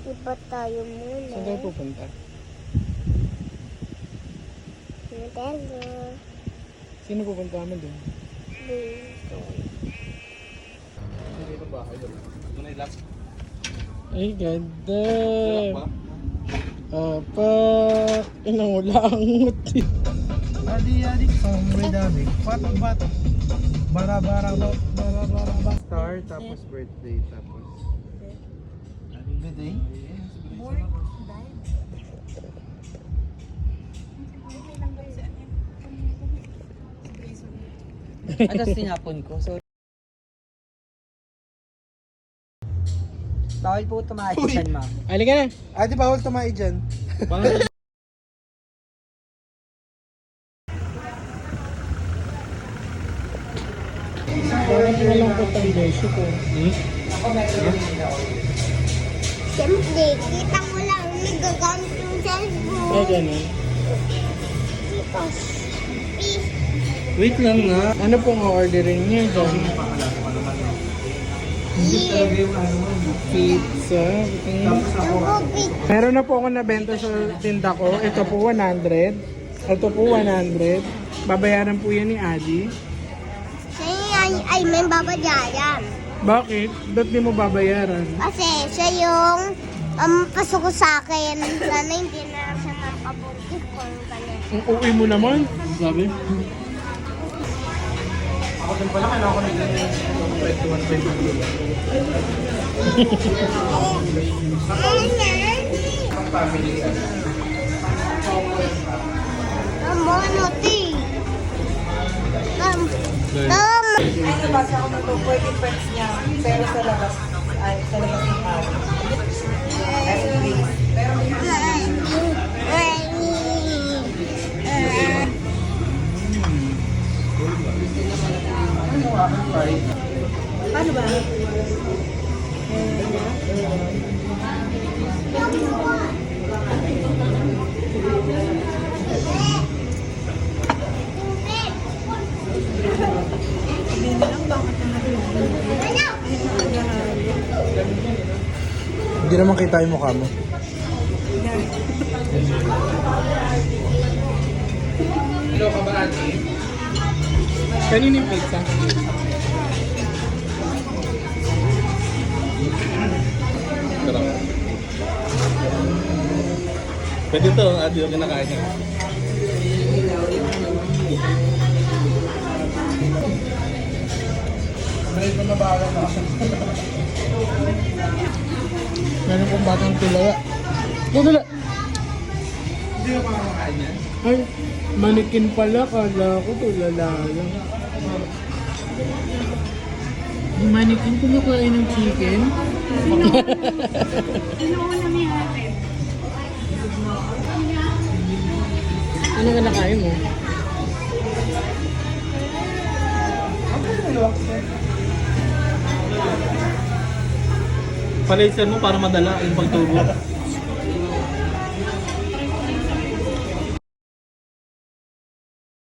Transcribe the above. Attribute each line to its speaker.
Speaker 1: Iba tayo muna.
Speaker 2: Saan tayo pupunta?
Speaker 1: Nintendo.
Speaker 2: Sino pupunta kami doon?
Speaker 1: Dito.
Speaker 3: Hindi na bahay yun. Ito na ilap.
Speaker 2: Ay, ganda.
Speaker 3: Ilap ba?
Speaker 2: Apa, inangulangot. Adik-adik, sombre dabi. Bat-bat. Bara-bara-bat. Bara-bara-bat. Star, tapos birthday, tapos... Happy birthday?
Speaker 4: Tapos tinapon ko. So, bawal po tumahay dyan, ma'am.
Speaker 2: Halika na. Di bawal tumahi dyan. Parang malungkot ang beso ko.
Speaker 1: Siyempre, kita mo lang nagagamit yung cellphone.
Speaker 2: Ay, ganun.
Speaker 1: Tapos, peace.
Speaker 2: Wait lang nga. Ano pong orderin niya dyan? Pizza. Meron na po ako nabenta sa tinda ko. Ito po 100. Ito po 100. Babayaran po yan ni Adi.
Speaker 1: Ay, may babayaran.
Speaker 2: Bakit? Ba't di mo babayaran?
Speaker 1: Kasi siya yung pasok ko sa akin. Sana hindi na lang siya makabuti kung ganun.
Speaker 2: Ang uwi mo naman. Sabi? Ako din pala, ano ako naging 21. Ang family.
Speaker 1: Ano, ti?
Speaker 4: Ay, nabasa ko na ito. 40 pets niya. Pero sa labas, ay, sa labas ng araw. Ay, please. Pero paano ba?
Speaker 2: Hindi naman kita yung mukha mo. Hello ka ba, Ate? Kanina yung pizza?
Speaker 3: Sarap. Pwede ito, Adi yung kinakain niya.
Speaker 2: Meron pa nabahala na ako. Meron pong batang tulala. Tulala! Hindi na makakain yan? Ay, manikin pala. Kala ko tulala lang. Yung manikin kumakain ng chicken? Ano ka nakain mo?
Speaker 3: Palaisan mo para madala yung pagtubo.